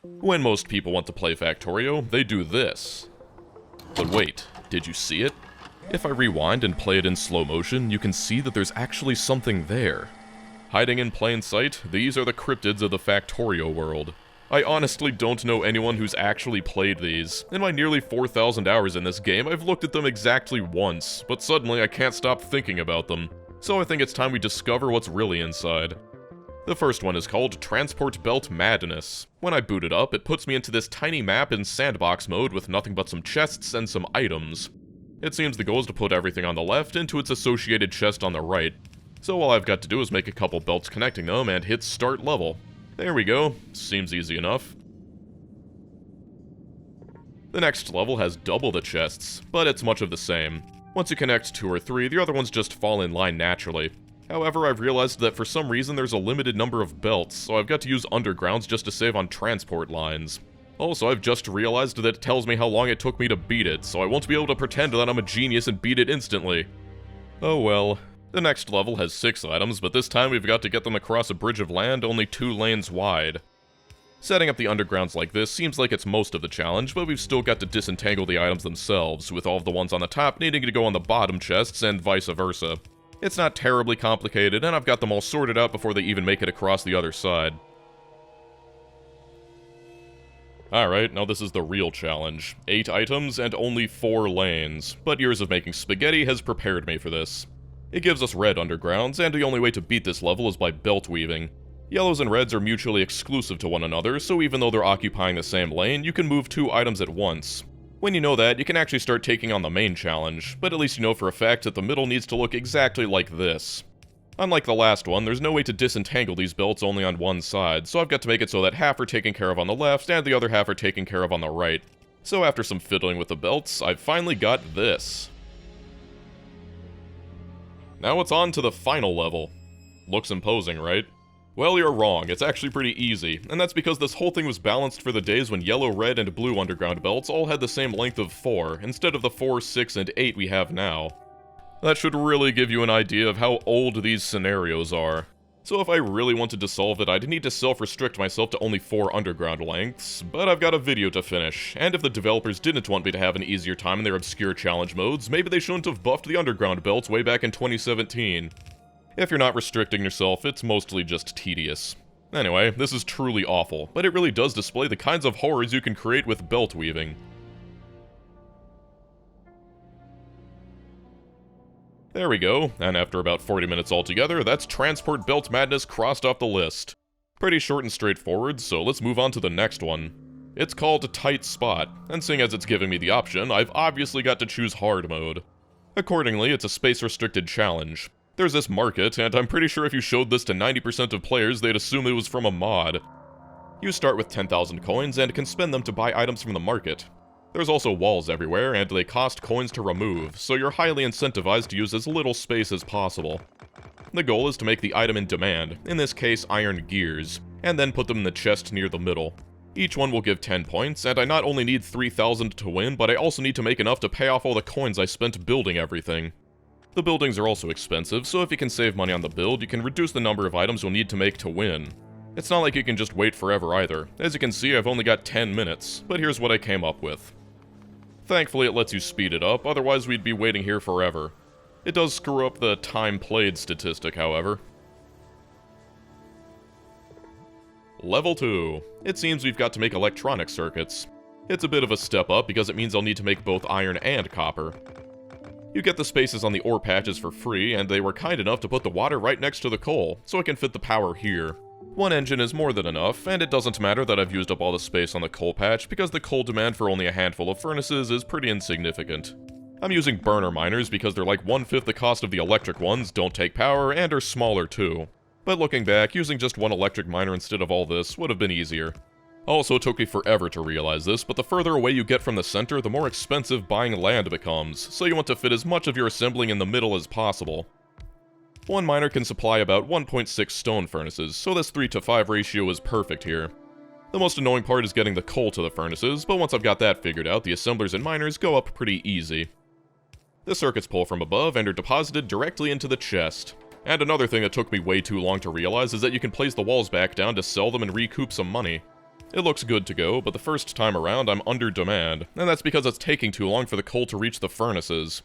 When most people want to play Factorio, they do this. But wait, did you see it? If I rewind and play it in slow motion, you can see that there's actually something there. Hiding in plain sight, these are the cryptids of the Factorio world. I honestly don't know anyone who's actually played these. In my nearly 4,000 hours in this game, I've looked at them exactly once, but suddenly I can't stop thinking about them. So I think it's time we discover what's really inside. The first one is called Transport Belt Madness. When I boot it up, it puts me into this tiny map in Sandbox mode with nothing but some chests and some items. It seems the goal is to put everything on the left into its associated chest on the right. So all I've got to do is make a couple belts connecting them and hit start level. There we go. Seems easy enough. The next level has double the chests, but it's much of the same. Once you connect 2 or 3, the other ones just fall in line naturally. However, I've realized that for some reason there's a limited number of belts, so I've got to use undergrounds just to save on transport lines. Also, I've just realized that it tells me how long it took me to beat it, so I won't be able to pretend that I'm a genius and beat it instantly. Oh well. The next level has 6 items, but this time we've got to get them across a bridge of land only 2 lanes wide. Setting up the undergrounds like this seems like it's most of the challenge, but we've still got to disentangle the items themselves, with all of the ones on the top needing to go on the bottom chests and vice versa. It's not terribly complicated, and I've got them all sorted out before they even make it across the other side. Alright, now this is the real challenge. 8 items and only 4 lanes, but years of making spaghetti has prepared me for this. It gives us red undergrounds, and the only way to beat this level is by belt weaving. Yellows and reds are mutually exclusive to one another, so even though they're occupying the same lane, you can move 2 items at once. When you know that, you can actually start taking on the main challenge, but at least you know for a fact that the middle needs to look exactly like this. Unlike the last one, there's no way to disentangle these belts only on one side, so I've got to make it so that half are taken care of on the left and the other half are taken care of on the right. So after some fiddling with the belts, I've finally got this. Now it's on to the final level. Looks imposing, right? Well, you're wrong, it's actually pretty easy, and that's because this whole thing was balanced for the days when yellow, red, and blue underground belts all had the same length of 4, instead of the 4, 6, and 8 we have now. That should really give you an idea of how old these scenarios are. So if I really wanted to solve it, I'd need to self-restrict myself to only 4 underground lengths, but I've got a video to finish, and if the developers didn't want me to have an easier time in their obscure challenge modes, maybe they shouldn't have buffed the underground belts way back in 2017. If you're not restricting yourself, it's mostly just tedious. Anyway, this is truly awful, but it really does display the kinds of horrors you can create with belt weaving. There we go, and after about 40 minutes altogether, that's Transport Belt Madness crossed off the list. Pretty short and straightforward, so let's move on to the next one. It's called Tight Spot, and seeing as it's giving me the option, I've obviously got to choose hard mode. Accordingly, it's a space-restricted challenge. There's this market, and I'm pretty sure if you showed this to 90% of players, they'd assume it was from a mod. You start with 10,000 coins and can spend them to buy items from the market. There's also walls everywhere, and they cost coins to remove, so you're highly incentivized to use as little space as possible. The goal is to make the item in demand, in this case iron gears, and then put them in the chest near the middle. Each one will give 10 points, and I not only need 3,000 to win, but I also need to make enough to pay off all the coins I spent building everything. The buildings are also expensive, so if you can save money on the build, you can reduce the number of items you'll need to make to win. It's not like you can just wait forever either. As you can see, I've only got 10 minutes, but here's what I came up with. Thankfully, it lets you speed it up, otherwise we'd be waiting here forever. It does screw up the time played statistic, however. Level 2. It seems we've got to make electronic circuits. It's a bit of a step up because it means I'll need to make both iron and copper. You get the spaces on the ore patches for free, and they were kind enough to put the water right next to the coal, so I can fit the power here. One engine is more than enough, and it doesn't matter that I've used up all the space on the coal patch because the coal demand for only a handful of furnaces is pretty insignificant. I'm using burner miners because they're like 1/5 the cost of the electric ones, don't take power, and are smaller too. But looking back, using just one electric miner instead of all this would have been easier. Also, it took me forever to realize this, but the further away you get from the center, the more expensive buying land becomes, so you want to fit as much of your assembling in the middle as possible. One miner can supply about 1.6 stone furnaces, so this 3:5 ratio is perfect here. The most annoying part is getting the coal to the furnaces, but once I've got that figured out, the assemblers and miners go up pretty easy. The circuits pull from above and are deposited directly into the chest. And another thing that took me way too long to realize is that you can place the walls back down to sell them and recoup some money. It looks good to go, but the first time around I'm under demand, and that's because it's taking too long for the coal to reach the furnaces.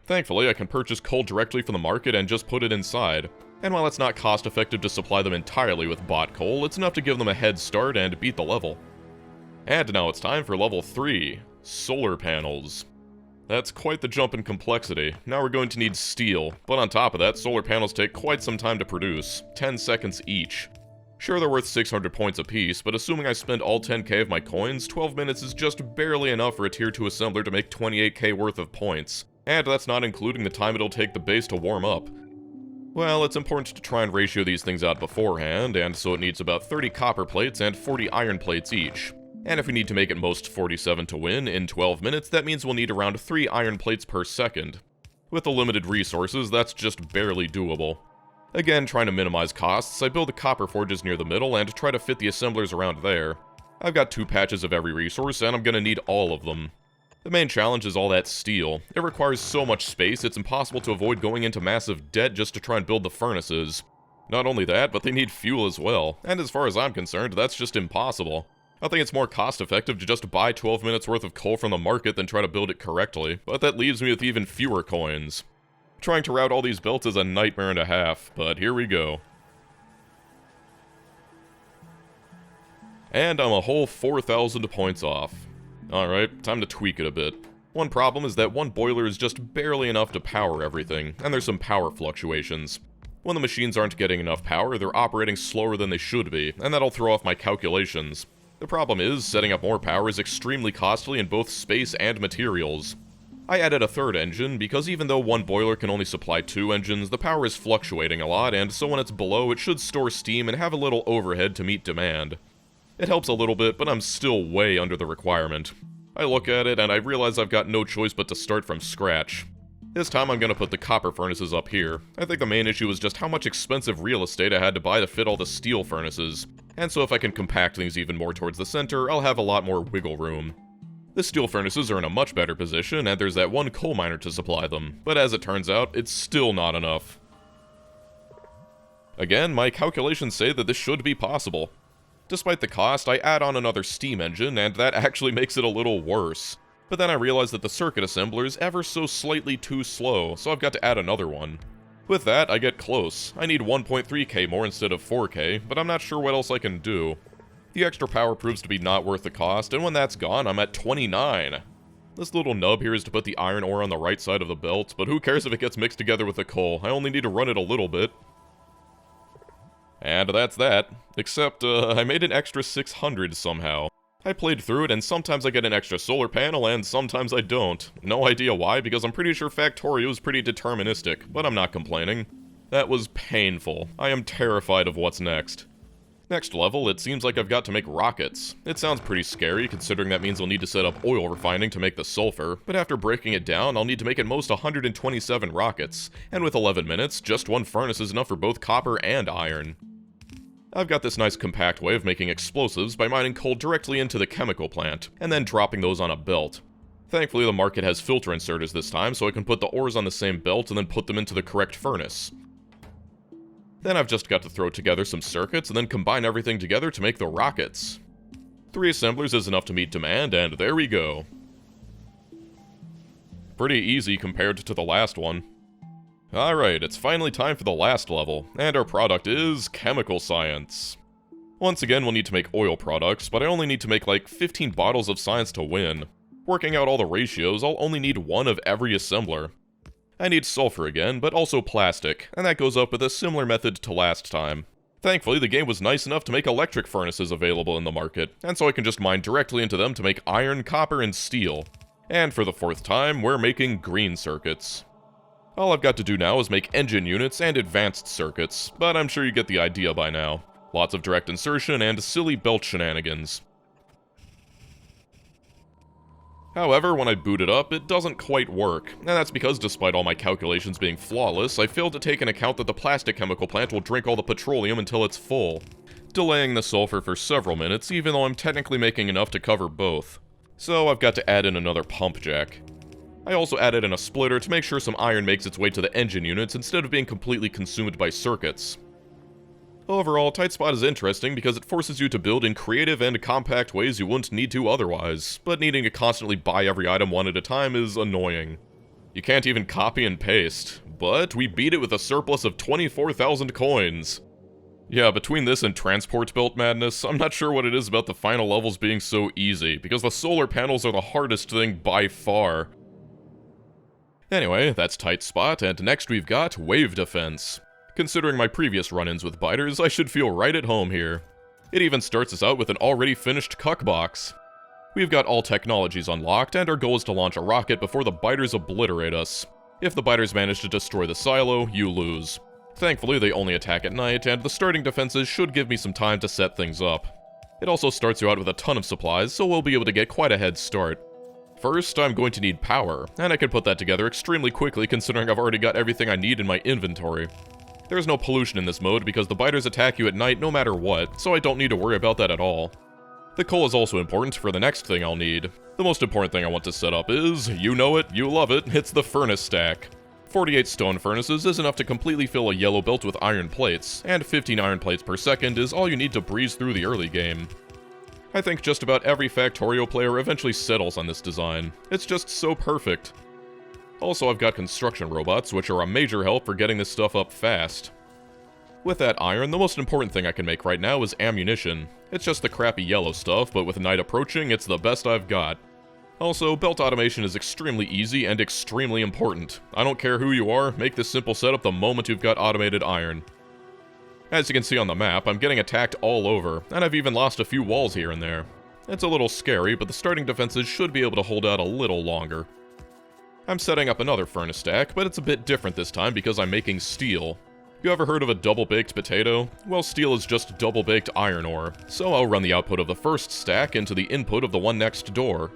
Thankfully, I can purchase coal directly from the market and just put it inside. And while it's not cost effective to supply them entirely with bought coal, it's enough to give them a head start and beat the level. And now it's time for level 3, solar panels. That's quite the jump in complexity. Now we're going to need steel, but on top of that, solar panels take quite some time to produce, 10 seconds each. Sure, they're worth 600 points apiece, but assuming I spend all 10k of my coins, 12 minutes is just barely enough for a tier 2 assembler to make 28k worth of points. And that's not including the time it'll take the base to warm up. Well, it's important to try and ratio these things out beforehand, and so it needs about 30 copper plates and 40 iron plates each. And if we need to make at most 47 to win in 12 minutes, that means we'll need around 3 iron plates per second. With the limited resources, that's just barely doable. Again, trying to minimize costs, I build the copper forges near the middle and try to fit the assemblers around there. I've got 2 patches of every resource, and I'm gonna need all of them. The main challenge is all that steel. It requires so much space, it's impossible to avoid going into massive debt just to try and build the furnaces. Not only that, but they need fuel as well, and as far as I'm concerned, that's just impossible. I think it's more cost-effective to just buy 12 minutes worth of coal from the market than try to build it correctly, but that leaves me with even fewer coins. Trying to route all these belts is a nightmare and a half, but here we go. And I'm a whole 4,000 points off. Alright, time to tweak it a bit. One problem is that one boiler is just barely enough to power everything, and there's some power fluctuations. When the machines aren't getting enough power, they're operating slower than they should be, and that'll throw off my calculations. The problem is, setting up more power is extremely costly in both space and materials. I added a 3rd engine, because even though one boiler can only supply 2 engines, the power is fluctuating a lot, and so when it's below, it should store steam and have a little overhead to meet demand. It helps a little bit, but I'm still way under the requirement. I look at it, and I realize I've got no choice but to start from scratch. This time I'm gonna put the copper furnaces up here. I think the main issue is just how much expensive real estate I had to buy to fit all the steel furnaces. And so if I can compact things even more towards the center, I'll have a lot more wiggle room. The steel furnaces are in a much better position, and there's that one coal miner to supply them, but as it turns out, it's still not enough. Again, my calculations say that this should be possible. Despite the cost, I add on another steam engine, and that actually makes it a little worse. But then I realize that the circuit assembler is ever so slightly too slow, so I've got to add another one. With that, I get close. I need 1.3k more instead of 4k, but I'm not sure what else I can do. The extra power proves to be not worth the cost, and when that's gone, I'm at 29. This little nub here is to put the iron ore on the right side of the belt, but who cares if it gets mixed together with the coal? I only need to run it a little bit. And that's that. Except, I made an extra 600 somehow. I played through it, and sometimes I get an extra solar panel, and sometimes I don't. No idea why, because I'm pretty sure Factorio is pretty deterministic, but I'm not complaining. That was painful. I am terrified of what's next. Next level, it seems like I've got to make rockets. It sounds pretty scary, considering that means I'll need to set up oil refining to make the sulfur, but after breaking it down, I'll need to make at most 127 rockets, and with 11 minutes, just one furnace is enough for both copper and iron. I've got this nice compact way of making explosives by mining coal directly into the chemical plant, and then dropping those on a belt. Thankfully, the market has filter inserters this time, so I can put the ores on the same belt and then put them into the correct furnace. Then I've just got to throw together some circuits and then combine everything together to make the rockets. 3 assemblers is enough to meet demand, and there we go. Pretty easy compared to the last one. Alright, it's finally time for the last level, and our product is chemical science. Once again, we'll need to make oil products, but I only need to make like 15 bottles of science to win. Working out all the ratios, I'll only need 1 of every assembler. I need sulfur again, but also plastic, and that goes up with a similar method to last time. Thankfully, the game was nice enough to make electric furnaces available in the market, and so I can just mine directly into them to make iron, copper, and steel. And for the 4th time, we're making green circuits. All I've got to do now is make engine units and advanced circuits, but I'm sure you get the idea by now. Lots of direct insertion and silly belt shenanigans. However, when I boot it up, it doesn't quite work, and that's because despite all my calculations being flawless, I failed to take into account that the plastic chemical plant will drink all the petroleum until it's full, delaying the sulfur for several minutes even though I'm technically making enough to cover both. So I've got to add in another pump jack. I also added in a splitter to make sure some iron makes its way to the engine units instead of being completely consumed by circuits. Overall, Tight Spot is interesting because it forces you to build in creative and compact ways you wouldn't need to otherwise, but needing to constantly buy every item one at a time is annoying. You can't even copy and paste, but we beat it with a surplus of 24,000 coins. Yeah, between this and Transport Belt Madness, I'm not sure what it is about the final levels being so easy, because the solar panels are the hardest thing by far. Anyway, that's Tight Spot, and next we've got Wave Defense. Considering my previous run-ins with biters, I should feel right at home here. It even starts us out with an already finished cuck box. We've got all technologies unlocked, and our goal is to launch a rocket before the biters obliterate us. If the biters manage to destroy the silo, you lose. Thankfully, they only attack at night, and the starting defenses should give me some time to set things up. It also starts you out with a ton of supplies, so we'll be able to get quite a head start. First, I'm going to need power, and I can put that together extremely quickly considering I've already got everything I need in my inventory. There's no pollution in this mode because the biters attack you at night no matter what, so I don't need to worry about that at all. The coal is also important for the next thing I'll need. The most important thing I want to set up is, you know it, you love it, it's the furnace stack. 48 stone furnaces is enough to completely fill a yellow belt with iron plates, and 15 iron plates per second is all you need to breeze through the early game. I think just about every Factorio player eventually settles on this design. It's just so perfect. Also, I've got construction robots, which are a major help for getting this stuff up fast. With that iron, the most important thing I can make right now is ammunition. It's just the crappy yellow stuff, but with night approaching, it's the best I've got. Also, belt automation is extremely easy and extremely important. I don't care who you are, make this simple setup the moment you've got automated iron. As you can see on the map, I'm getting attacked all over, and I've even lost a few walls here and there. It's a little scary, but the starting defenses should be able to hold out a little longer. I'm setting up another furnace stack, but it's a bit different this time because I'm making steel. You ever heard of a double-baked potato? Well, steel is just double-baked iron ore, so I'll run the output of the first stack into the input of the one next door.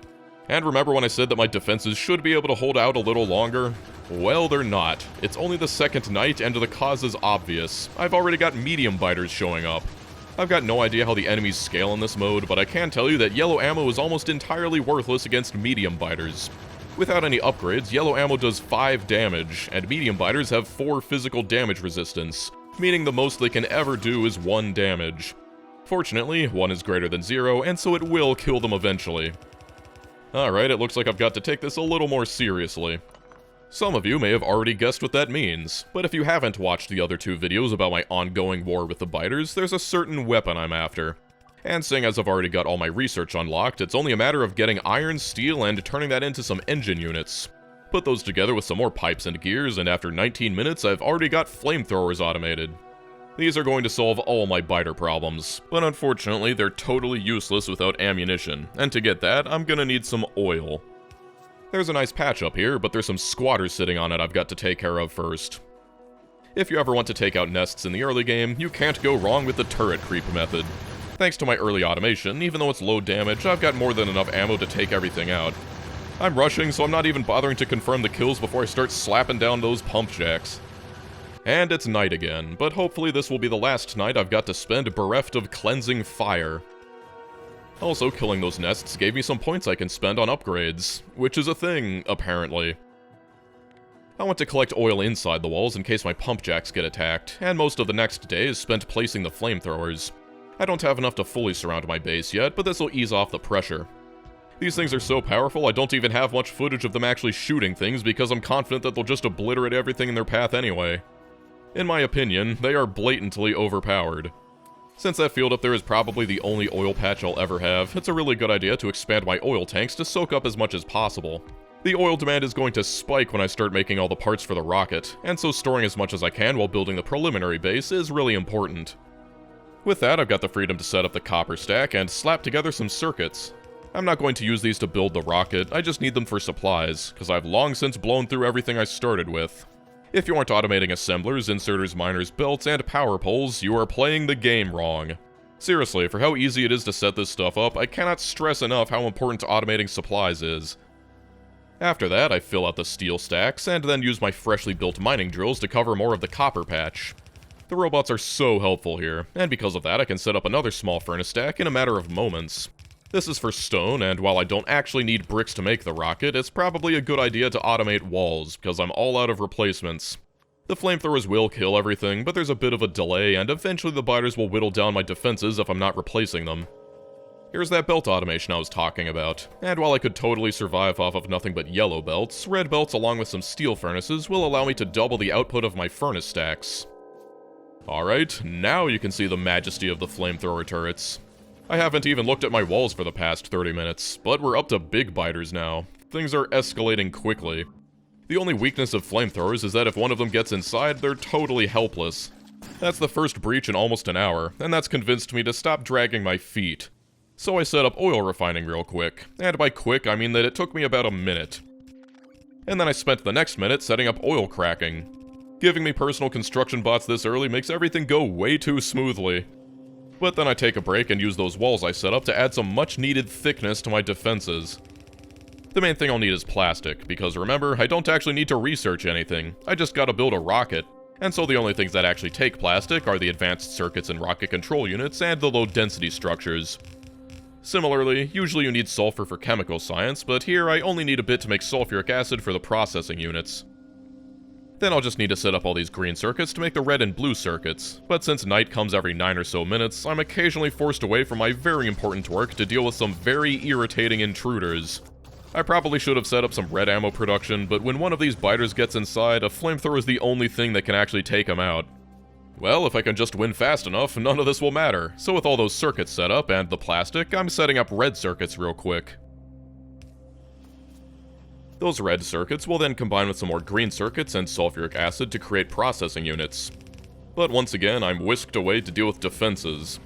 And remember when I said that my defenses should be able to hold out a little longer? Well, they're not. It's only the second night, and the cause is obvious. I've already got medium biters showing up. I've got no idea how the enemies scale in this mode, but I can tell you that yellow ammo is almost entirely worthless against medium biters. Without any upgrades, yellow ammo does 5 damage, and medium biters have 4 physical damage resistance, meaning the most they can ever do is 1 damage. Fortunately, 1 is greater than 0, and so it will kill them eventually. Alright, it looks like I've got to take this a little more seriously. Some of you may have already guessed what that means, but if you haven't watched the other 2 videos about my ongoing war with the biters, there's a certain weapon I'm after. And seeing as I've already got all my research unlocked, it's only a matter of getting iron, steel, and turning that into some engine units. Put those together with some more pipes and gears, and after 19 minutes, I've already got flamethrowers automated. These are going to solve all my biter problems, but unfortunately, they're totally useless without ammunition, and to get that, I'm gonna need some oil. There's a nice patch up here, but there's some squatters sitting on it I've got to take care of first. If you ever want to take out nests in the early game, you can't go wrong with the turret creep method. Thanks to my early automation, even though it's low damage, I've got more than enough ammo to take everything out. I'm rushing, so I'm not even bothering to confirm the kills before I start slapping down those pump jacks. And it's night again, but hopefully this will be the last night I've got to spend bereft of cleansing fire. Also, killing those nests gave me some points I can spend on upgrades, which is a thing, apparently. I want to collect oil inside the walls in case my pump jacks get attacked, and most of the next day is spent placing the flamethrowers. I don't have enough to fully surround my base yet, but this will ease off the pressure. These things are so powerful I don't even have much footage of them actually shooting things because I'm confident that they'll just obliterate everything in their path anyway. In my opinion, they are blatantly overpowered. Since that field up there is probably the only oil patch I'll ever have, it's a really good idea to expand my oil tanks to soak up as much as possible. The oil demand is going to spike when I start making all the parts for the rocket, and so storing as much as I can while building the preliminary base is really important. With that, I've got the freedom to set up the copper stack and slap together some circuits. I'm not going to use these to build the rocket, I just need them for supplies, because I've long since blown through everything I started with. If you aren't automating assemblers, inserters, miners, belts, and power poles, you are playing the game wrong. Seriously, for how easy it is to set this stuff up, I cannot stress enough how important automating supplies is. After that, I fill out the steel stacks, and then use my freshly built mining drills to cover more of the copper patch. The robots are so helpful here, and because of that I can set up another small furnace stack in a matter of moments. This is for stone, and while I don't actually need bricks to make the rocket, it's probably a good idea to automate walls, because I'm all out of replacements. The flamethrowers will kill everything, but there's a bit of a delay, and eventually the biters will whittle down my defenses if I'm not replacing them. Here's that belt automation I was talking about, and while I could totally survive off of nothing but yellow belts, red belts along with some steel furnaces will allow me to double the output of my furnace stacks. Alright, now you can see the majesty of the flamethrower turrets. I haven't even looked at my walls for the past 30 minutes, but we're up to big biters now. Things are escalating quickly. The only weakness of flamethrowers is that if one of them gets inside, they're totally helpless. That's the first breach in almost an hour, and that's convinced me to stop dragging my feet. So I set up oil refining real quick, and by quick I mean that it took me about a minute. And then I spent the next minute setting up oil cracking. Giving me personal construction bots this early makes everything go way too smoothly. But then I take a break and use those walls I set up to add some much needed thickness to my defenses. The main thing I'll need is plastic, because remember, I don't actually need to research anything, I just gotta build a rocket. And so the only things that actually take plastic are the advanced circuits and rocket control units and the low density structures. Similarly, usually you need sulfur for chemical science, but here I only need a bit to make sulfuric acid for the processing units. Then I'll just need to set up all these green circuits to make the red and blue circuits, but since night comes every 9 or so minutes, I'm occasionally forced away from my very important work to deal with some very irritating intruders. I probably should have set up some red ammo production, but when one of these biters gets inside, a flamethrower is the only thing that can actually take him out. Well, if I can just win fast enough, none of this will matter, so with all those circuits set up and the plastic, I'm setting up red circuits real quick. Those red circuits will then combine with some more green circuits and sulfuric acid to create processing units. But once again, I'm whisked away to deal with defenses.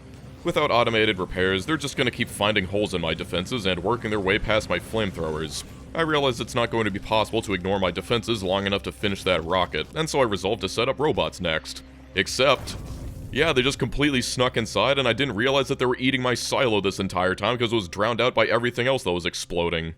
Without automated repairs, they're just gonna keep finding holes in my defenses and working their way past my flamethrowers. I realize it's not going to be possible to ignore my defenses long enough to finish that rocket, and so I resolved to set up robots next. Except, yeah, they just completely snuck inside and I didn't realize that they were eating my silo this entire time because it was drowned out by everything else that was exploding.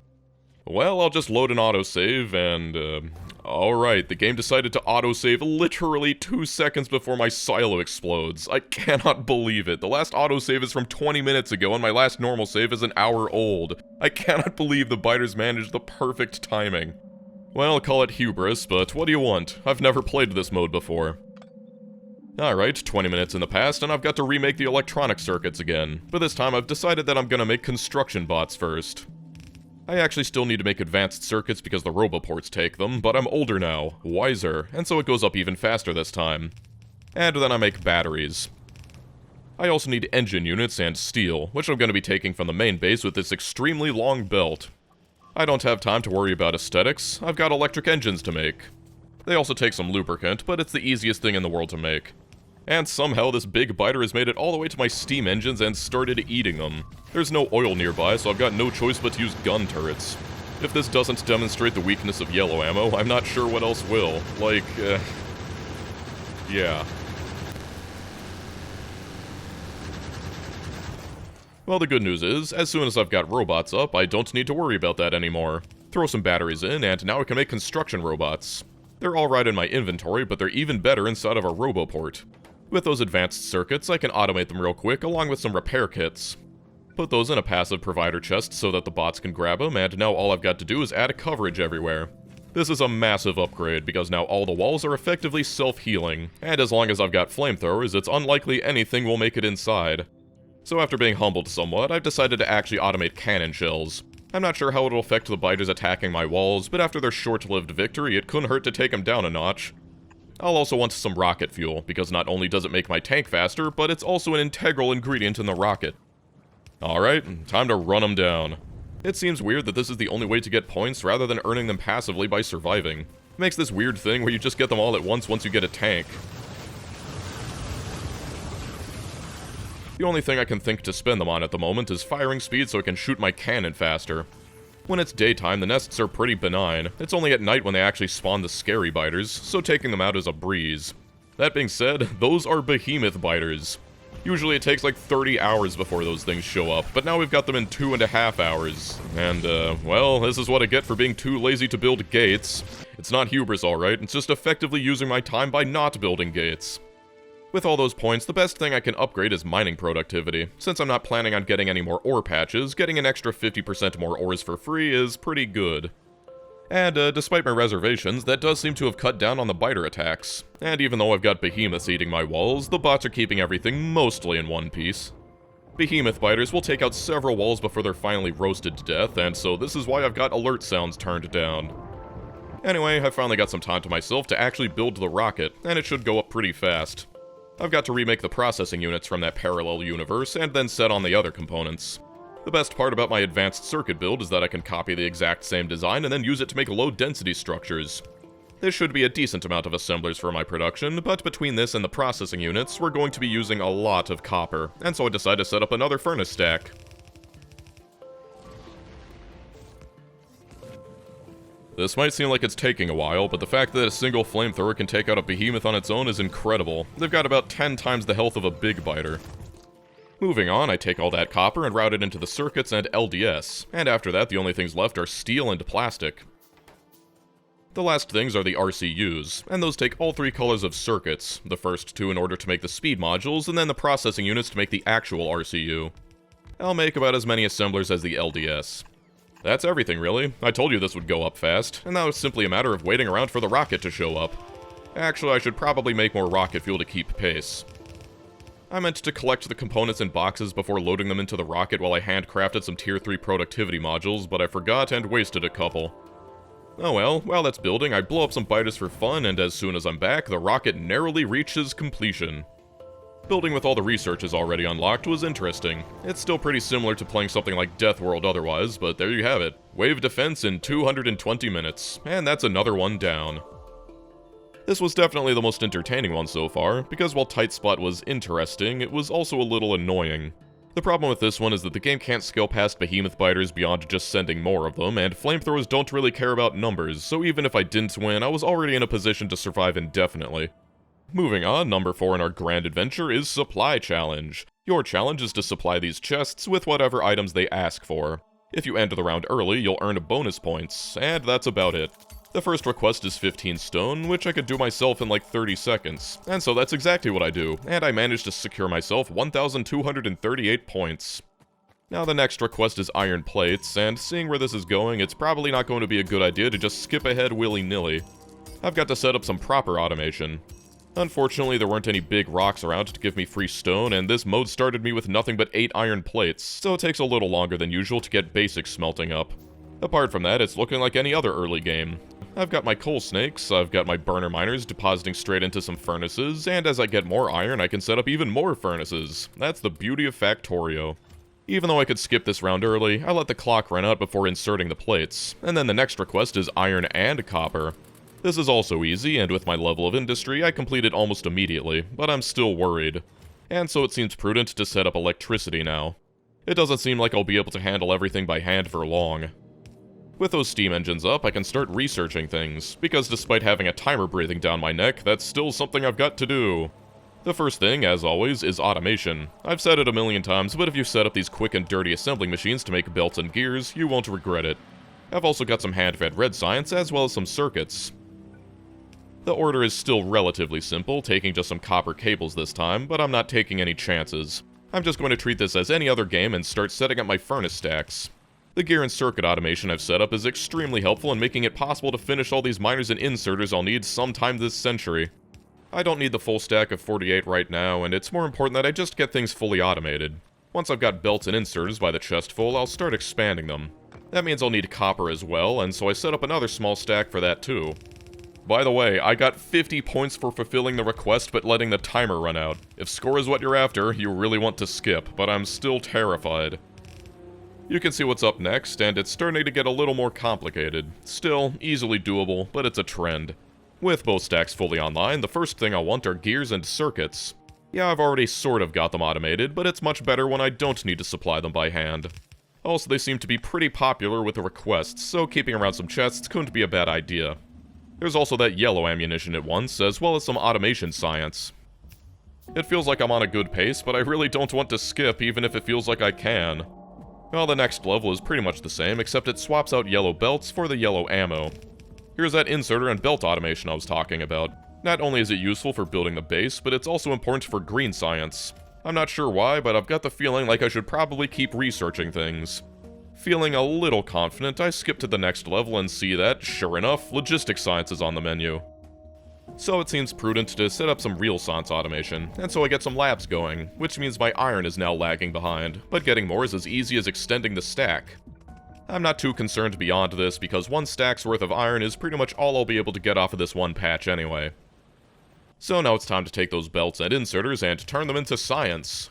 Well, I'll just load an autosave and, alright, the game decided to autosave literally 2 seconds before my silo explodes. I cannot believe it. The last autosave is from 20 minutes ago and my last normal save is an hour old. I cannot believe the biters managed the perfect timing. Well, call it hubris, but what do you want? I've never played this mode before. Alright, 20 minutes in the past and I've got to remake the electronic circuits again. But this time I've decided that I'm gonna make construction bots first. I actually still need to make advanced circuits because the roboports take them, but I'm older now, wiser, and so it goes up even faster this time. And then I make batteries. I also need engine units and steel, which I'm going to be taking from the main base with this extremely long belt. I don't have time to worry about aesthetics, I've got electric engines to make. They also take some lubricant, but it's the easiest thing in the world to make. And somehow this big biter has made it all the way to my steam engines and started eating them. There's no oil nearby, so I've got no choice but to use gun turrets. If this doesn't demonstrate the weakness of yellow ammo, I'm not sure what else will. Like, yeah. Well, the good news is, as soon as I've got robots up, I don't need to worry about that anymore. Throw some batteries in, and now I can make construction robots. They're alright in my inventory, but they're even better inside of a roboport. With those advanced circuits, I can automate them real quick, along with some repair kits. Put those in a passive provider chest so that the bots can grab them, and now all I've got to do is add a coverage everywhere. This is a massive upgrade, because now all the walls are effectively self-healing, and as long as I've got flamethrowers, it's unlikely anything will make it inside. So after being humbled somewhat, I've decided to actually automate cannon shells. I'm not sure how it'll affect the biters attacking my walls, but after their short-lived victory, it couldn't hurt to take them down a notch. I'll also want some rocket fuel, because not only does it make my tank faster, but it's also an integral ingredient in the rocket. Alright, time to run them down. It seems weird that this is the only way to get points rather than earning them passively by surviving. It makes this weird thing where you just get them all at once you get a tank. The only thing I can think to spend them on at the moment is firing speed so I can shoot my cannon faster. When it's daytime, the nests are pretty benign. It's only at night when they actually spawn the scary biters, so taking them out is a breeze. That being said, those are behemoth biters. Usually it takes like 30 hours before those things show up, but now we've got them in 2.5 hours. And, well, this is what I get for being too lazy to build gates. It's not hubris, alright, it's just effectively using my time by not building gates. With all those points, the best thing I can upgrade is mining productivity. Since I'm not planning on getting any more ore patches, getting an extra 50% more ores for free is pretty good. And despite my reservations, that does seem to have cut down on the biter attacks. And even though I've got behemoths eating my walls, the bots are keeping everything mostly in one piece. Behemoth biters will take out several walls before they're finally roasted to death, and so this is why I've got alert sounds turned down. Anyway, I finally got some time to myself to actually build the rocket, and it should go up pretty fast. I've got to remake the processing units from that parallel universe, and then set on the other components. The best part about my advanced circuit build is that I can copy the exact same design and then use it to make low-density structures. This should be a decent amount of assemblers for my production, but between this and the processing units, we're going to be using a lot of copper, and so I decided to set up another furnace stack. This might seem like it's taking a while, but the fact that a single flamethrower can take out a behemoth on its own is incredible. They've got about 10 times the health of a big biter. Moving on, I take all that copper and route it into the circuits and LDS, and after that the only things left are steel and plastic. The last things are the RCUs, and those take all 3 colors of circuits, the first 2 in order to make the speed modules, and then the processing units to make the actual RCU. I'll make about as many assemblers as the LDS. That's everything, really. I told you this would go up fast, and now it's simply a matter of waiting around for the rocket to show up. Actually, I should probably make more rocket fuel to keep pace. I meant to collect the components in boxes before loading them into the rocket while I handcrafted some Tier 3 productivity modules, but I forgot and wasted a couple. Oh well, while that's building, I blow up some biters for fun, and as soon as I'm back, the rocket narrowly reaches completion. Building with all the researches already unlocked was interesting. It's still pretty similar to playing something like Death World otherwise, but there you have it. Wave defense in 220 minutes, and that's another one down. This was definitely the most entertaining one so far, because while Tight Spot was interesting, it was also a little annoying. The problem with this one is that the game can't scale past behemoth biters beyond just sending more of them, and flamethrowers don't really care about numbers, so even if I didn't win, I was already in a position to survive indefinitely. Moving on, number 4 in our grand adventure is Supply Challenge. Your challenge is to supply these chests with whatever items they ask for. If you end the round early, you'll earn bonus points, and that's about it. The first request is 15 stone, which I could do myself in like 30 seconds, and so that's exactly what I do, and I managed to secure myself 1,238 points. Now the next request is iron plates, and seeing where this is going, it's probably not going to be a good idea to just skip ahead willy-nilly. I've got to set up some proper automation. Unfortunately, there weren't any big rocks around to give me free stone, and this mode started me with nothing but 8 iron plates, so it takes a little longer than usual to get basic smelting up. Apart from that, it's looking like any other early game. I've got my coal snakes, I've got my burner miners depositing straight into some furnaces, and as I get more iron, I can set up even more furnaces. That's the beauty of Factorio. Even though I could skip this round early, I let the clock run out before inserting the plates, and then the next request is iron and copper. This is also easy, and with my level of industry, I complete it almost immediately, but I'm still worried. And so it seems prudent to set up electricity now. It doesn't seem like I'll be able to handle everything by hand for long. With those steam engines up, I can start researching things, because despite having a timer breathing down my neck, that's still something I've got to do. The first thing, as always, is automation. I've said it a million times, but if you set up these quick and dirty assembling machines to make belts and gears, you won't regret it. I've also got some hand-fed red science, as well as some circuits. The order is still relatively simple, taking just some copper cables this time, but I'm not taking any chances. I'm just going to treat this as any other game and start setting up my furnace stacks. The gear and circuit automation I've set up is extremely helpful in making it possible to finish all these miners and inserters I'll need sometime this century. I don't need the full stack of 48 right now, and it's more important that I just get things fully automated. Once I've got belts and inserters by the chest full, I'll start expanding them. That means I'll need copper as well, and so I set up another small stack for that too. By the way, I got 50 points for fulfilling the request but letting the timer run out. If score is what you're after, you really want to skip, but I'm still terrified. You can see what's up next, and it's starting to get a little more complicated. Still, easily doable, but it's a trend. With both stacks fully online, the first thing I want are gears and circuits. Yeah, I've already sort of got them automated, but it's much better when I don't need to supply them by hand. Also, they seem to be pretty popular with the requests, so keeping around some chests couldn't be a bad idea. There's also that yellow ammunition at once, as well as some automation science. It feels like I'm on a good pace, but I really don't want to skip even if it feels like I can. Well, the next level is pretty much the same, except it swaps out yellow belts for the yellow ammo. Here's that inserter and belt automation I was talking about. Not only is it useful for building the base, but it's also important for green science. I'm not sure why, but I've got the feeling like I should probably keep researching things. Feeling a little confident, I skip to the next level and see that, sure enough, logistics science is on the menu. So it seems prudent to set up some real science automation, and so I get some labs going, which means my iron is now lagging behind, but getting more is as easy as extending the stack. I'm not too concerned beyond this because 1 stack's worth of iron is pretty much all I'll be able to get off of this one patch anyway. So now it's time to take those belts and inserters and turn them into science.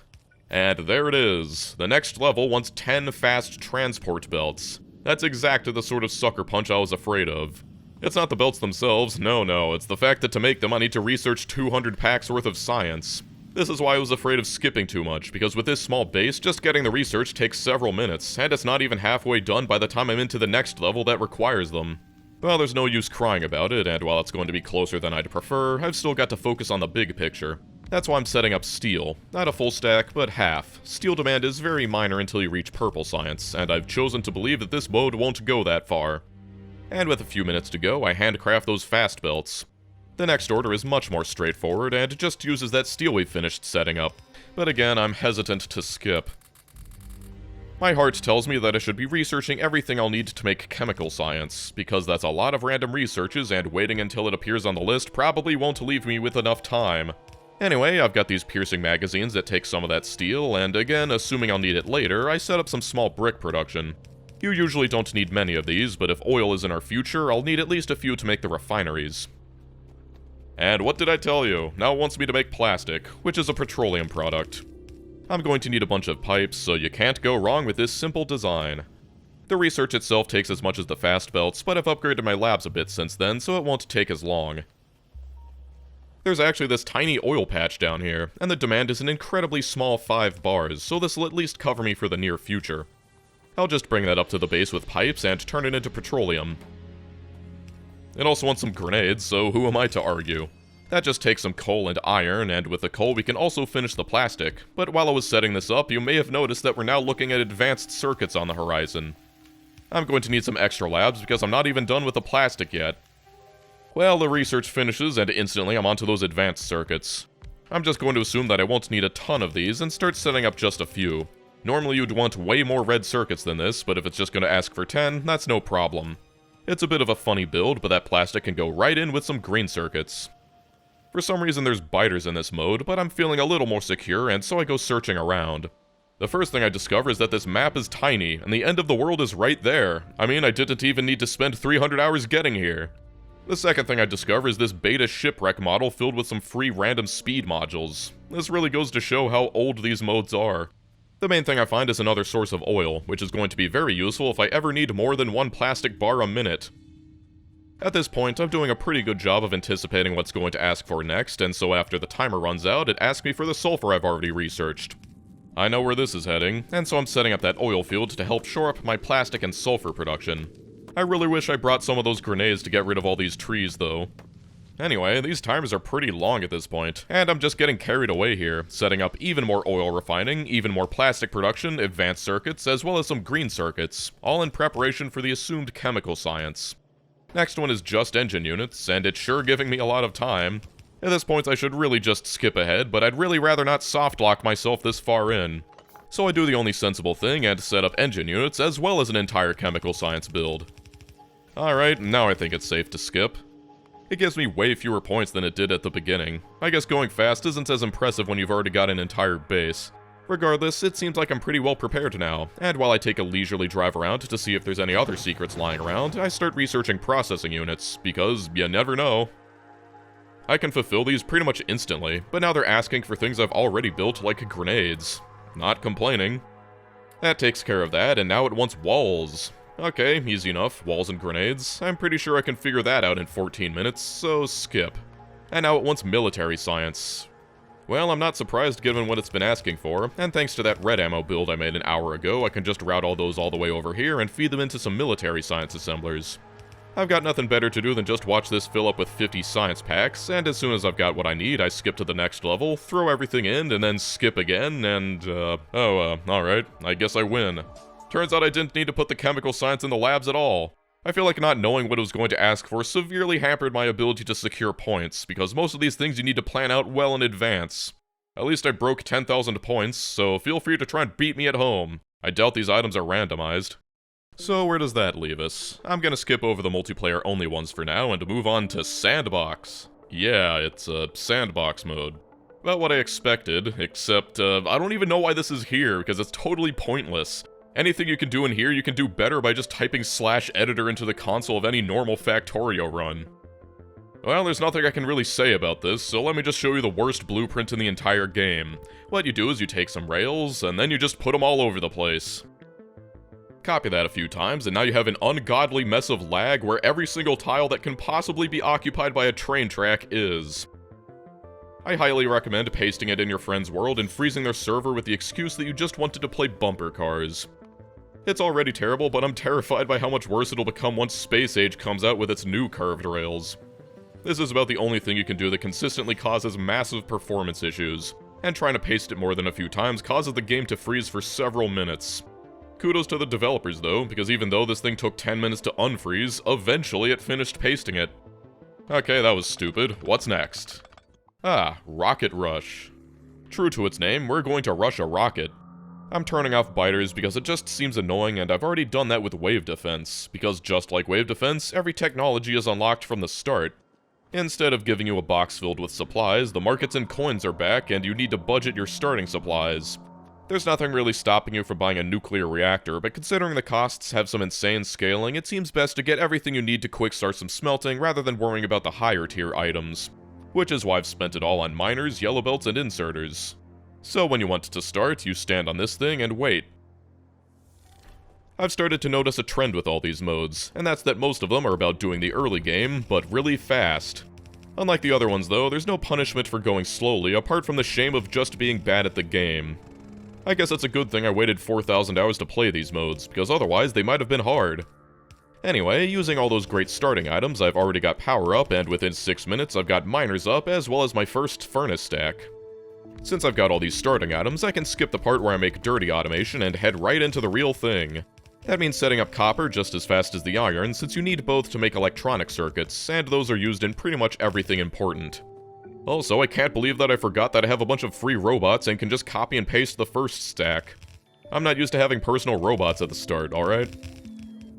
And there it is. The next level wants 10 fast transport belts. That's exactly the sort of sucker punch I was afraid of. It's not the belts themselves, no, it's the fact that to make them I need to research 200 packs worth of science. This is why I was afraid of skipping too much, because with this small base, just getting the research takes several minutes, and it's not even halfway done by the time I'm into the next level that requires them. Well, there's no use crying about it, and while it's going to be closer than I'd prefer, I've still got to focus on the big picture. That's why I'm setting up steel. Not a full stack, but half. Steel demand is very minor until you reach purple science, and I've chosen to believe that this mode won't go that far. And with a few minutes to go, I handcraft those fast belts. The next order is much more straightforward, and just uses that steel we finished setting up. But again, I'm hesitant to skip. My heart tells me that I should be researching everything I'll need to make chemical science, because that's a lot of random researches, and waiting until it appears on the list probably won't leave me with enough time. Anyway, I've got these piercing magazines that take some of that steel, and again, assuming I'll need it later, I set up some small brick production. You usually don't need many of these, but if oil is in our future, I'll need at least a few to make the refineries. And what did I tell you? Now it wants me to make plastic, which is a petroleum product. I'm going to need a bunch of pipes, so you can't go wrong with this simple design. The research itself takes as much as the fast belts, but I've upgraded my labs a bit since then, so it won't take as long. There's actually this tiny oil patch down here, and the demand is an incredibly small 5 bars, so this will at least cover me for the near future. I'll just bring that up to the base with pipes and turn it into petroleum. It also wants some grenades, so who am I to argue? That just takes some coal and iron, and with the coal we can also finish the plastic. But while I was setting this up, you may have noticed that we're now looking at advanced circuits on the horizon. I'm going to need some extra labs because I'm not even done with the plastic yet. Well, the research finishes, and instantly I'm onto those advanced circuits. I'm just going to assume that I won't need a ton of these and start setting up just a few. Normally you'd want way more red circuits than this, but if it's just going to ask for 10, that's no problem. It's a bit of a funny build, but that plastic can go right in with some green circuits. For some reason there's biters in this mode, but I'm feeling a little more secure, and so I go searching around. The first thing I discover is that this map is tiny, and the end of the world is right there. I mean, I didn't even need to spend 300 hours getting here. The second thing I discover is this beta shipwreck model filled with some free random speed modules. This really goes to show how old these modes are. The main thing I find is another source of oil, which is going to be very useful if I ever need more than 1 plastic bar a minute. At this point, I'm doing a pretty good job of anticipating what's going to ask for next, and so after the timer runs out, it asks me for the sulfur I've already researched. I know where this is heading, and so I'm setting up that oil field to help shore up my plastic and sulfur production. I really wish I brought some of those grenades to get rid of all these trees, though. Anyway, these timers are pretty long at this point, and I'm just getting carried away here, setting up even more oil refining, even more plastic production, advanced circuits, as well as some green circuits, all in preparation for the assumed chemical science. Next one is just engine units, and it's sure giving me a lot of time. At this point I should really just skip ahead, but I'd really rather not soft-lock myself this far in. So I do the only sensible thing and set up engine units as well as an entire chemical science build. Alright, now I think it's safe to skip. It gives me way fewer points than it did at the beginning. I guess going fast isn't as impressive when you've already got an entire base. Regardless, it seems like I'm pretty well prepared now, and while I take a leisurely drive around to see if there's any other secrets lying around, I start researching processing units, because you never know. I can fulfill these pretty much instantly, but now they're asking for things I've already built like grenades. Not complaining. That takes care of that, and now it wants walls. Okay, easy enough, walls and grenades. I'm pretty sure I can figure that out in 14 minutes, so skip. And now it wants military science. Well, I'm not surprised given what it's been asking for, and thanks to that red ammo build I made an hour ago, I can just route all those all the way over here and feed them into some military science assemblers. I've got nothing better to do than just watch this fill up with 50 science packs, and as soon as I've got what I need, I skip to the next level, throw everything in, and then skip again, and, alright, I guess I win. Turns out I didn't need to put the chemical science in the labs at all. I feel like not knowing what it was going to ask for severely hampered my ability to secure points, because most of these things you need to plan out well in advance. At least I broke 10,000 points, so feel free to try and beat me at home. I doubt these items are randomized. So where does that leave us? I'm gonna skip over the multiplayer only ones for now and move on to Sandbox. Yeah, it's a Sandbox mode. About what I expected, except I don't even know why this is here, because it's totally pointless. Anything you can do in here, you can do better by just typing /editor into the console of any normal Factorio run. Well, there's nothing I can really say about this, so let me just show you the worst blueprint in the entire game. What you do is you take some rails, and then you just put them all over the place. Copy that a few times, and now you have an ungodly mess of lag where every single tile that can possibly be occupied by a train track is. I highly recommend pasting it in your friend's world and freezing their server with the excuse that you just wanted to play bumper cars. It's already terrible, but I'm terrified by how much worse it'll become once Space Age comes out with its new curved rails. This is about the only thing you can do that consistently causes massive performance issues, and trying to paste it more than a few times causes the game to freeze for several minutes. Kudos to the developers though, because even though this thing took 10 minutes to unfreeze, eventually it finished pasting it. Okay, that was stupid. What's next? Ah, Rocket Rush. True to its name, we're going to rush a rocket. I'm turning off biters because it just seems annoying, and I've already done that with wave defense, because just like wave defense, every technology is unlocked from the start. Instead of giving you a box filled with supplies, the markets and coins are back, and you need to budget your starting supplies. There's nothing really stopping you from buying a nuclear reactor, but considering the costs have some insane scaling, it seems best to get everything you need to quick start some smelting rather than worrying about the higher tier items. Which is why I've spent it all on miners, yellow belts, and inserters. So when you want to start, you stand on this thing and wait. I've started to notice a trend with all these modes, and that's that most of them are about doing the early game, but really fast. Unlike the other ones though, there's no punishment for going slowly, apart from the shame of just being bad at the game. I guess it's a good thing I waited 4,000 hours to play these modes, because otherwise they might have been hard. Anyway, using all those great starting items, I've already got power up, and within 6 minutes I've got miners up, as well as my first furnace stack. Since I've got all these starting items, I can skip the part where I make dirty automation and head right into the real thing. That means setting up copper just as fast as the iron, since you need both to make electronic circuits, and those are used in pretty much everything important. Also, I can't believe that I forgot that I have a bunch of free robots and can just copy and paste the first stack. I'm not used to having personal robots at the start, alright?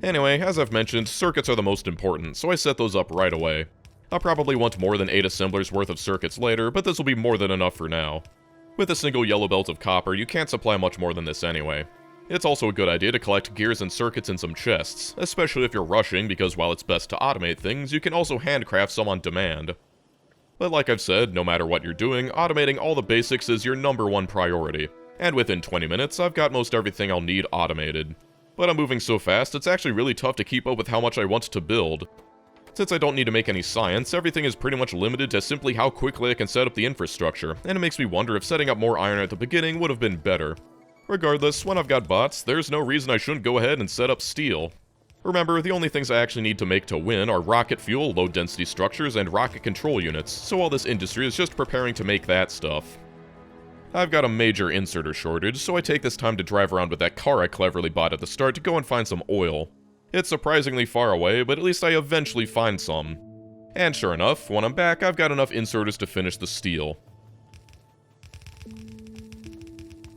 Anyway, as I've mentioned, circuits are the most important, so I set those up right away. I'll probably want more than 8 assemblers worth of circuits later, but this will be more than enough for now. With a single yellow belt of copper, you can't supply much more than this anyway. It's also a good idea to collect gears and circuits in some chests, especially if you're rushing, because while it's best to automate things, you can also handcraft some on demand. But like I've said, no matter what you're doing, automating all the basics is your #1 priority, and within 20 minutes, I've got most everything I'll need automated. But I'm moving so fast, it's actually really tough to keep up with how much I want to build. Since I don't need to make any science, everything is pretty much limited to simply how quickly I can set up the infrastructure, and it makes me wonder if setting up more iron at the beginning would have been better. Regardless, when I've got bots, there's no reason I shouldn't go ahead and set up steel. Remember, the only things I actually need to make to win are rocket fuel, low-density structures, and rocket control units, so all this industry is just preparing to make that stuff. I've got a major inserter shortage, so I take this time to drive around with that car I cleverly bought at the start to go and find some oil. It's surprisingly far away, but at least I eventually find some. And sure enough, when I'm back, I've got enough inserters to finish the steel.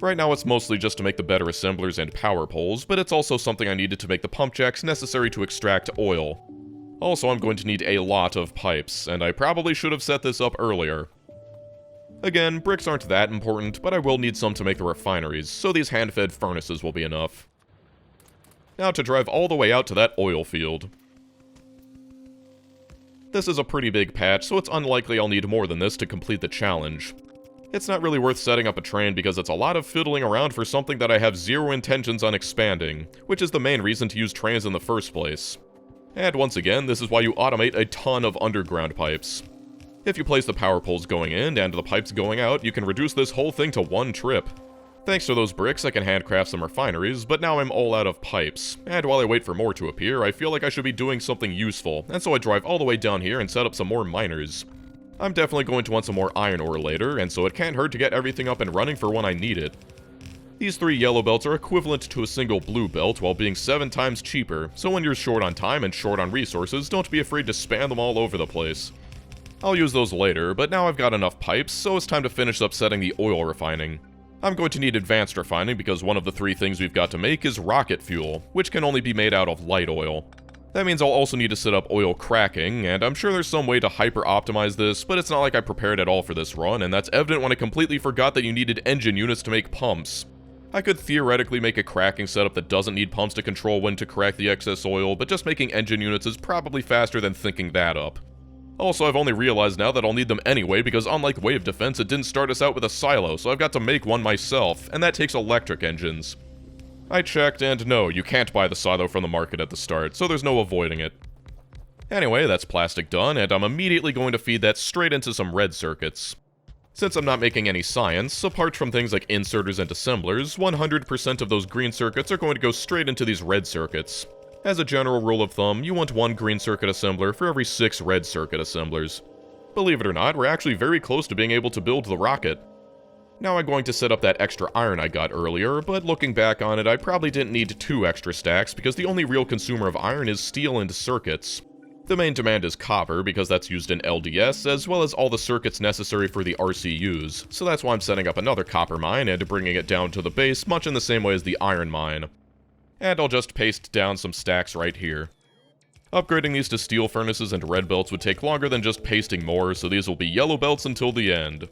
Right now it's mostly just to make the better assemblers and power poles, but it's also something I needed to make the pump jacks necessary to extract oil. Also, I'm going to need a lot of pipes, and I probably should have set this up earlier. Again, bricks aren't that important, but I will need some to make the refineries, so these hand-fed furnaces will be enough. Now to drive all the way out to that oil field. This is a pretty big patch, so it's unlikely I'll need more than this to complete the challenge. It's not really worth setting up a train because it's a lot of fiddling around for something that I have zero intentions on expanding, which is the main reason to use trains in the first place. And once again, this is why you automate a ton of underground pipes. If you place the power poles going in and the pipes going out, you can reduce this whole thing to one trip. Thanks to those bricks, I can handcraft some refineries, but now I'm all out of pipes, and while I wait for more to appear, I feel like I should be doing something useful, and so I drive all the way down here and set up some more miners. I'm definitely going to want some more iron ore later, and so it can't hurt to get everything up and running for when I need it. These 3 yellow belts are equivalent to a single blue belt while being 7 times cheaper, so when you're short on time and short on resources, don't be afraid to spam them all over the place. I'll use those later, but now I've got enough pipes, so it's time to finish up setting the oil refining. I'm going to need advanced refining because one of the 3 things we've got to make is rocket fuel, which can only be made out of light oil. That means I'll also need to set up oil cracking, and I'm sure there's some way to hyper-optimize this, but it's not like I prepared at all for this run, and that's evident when I completely forgot that you needed engine units to make pumps. I could theoretically make a cracking setup that doesn't need pumps to control when to crack the excess oil, but just making engine units is probably faster than thinking that up. Also, I've only realized now that I'll need them anyway because unlike Wave Defense, it didn't start us out with a silo, so I've got to make one myself, and that takes electric engines. I checked, and no, you can't buy the silo from the market at the start, so there's no avoiding it. Anyway, that's plastic done, and I'm immediately going to feed that straight into some red circuits. Since I'm not making any science, apart from things like inserters and assemblers, 100% of those green circuits are going to go straight into these red circuits. As a general rule of thumb, you want 1 green circuit assembler for every 6 red circuit assemblers. Believe it or not, we're actually very close to being able to build the rocket. Now I'm going to set up that extra iron I got earlier, but looking back on it, I probably didn't need 2 extra stacks because the only real consumer of iron is steel and circuits. The main demand is copper because that's used in LDS, as well as all the circuits necessary for the RCUs, so that's why I'm setting up another copper mine and bringing it down to the base much in the same way as the iron mine. And I'll just paste down some stacks right here. Upgrading these to steel furnaces and red belts would take longer than just pasting more, so these will be yellow belts until the end.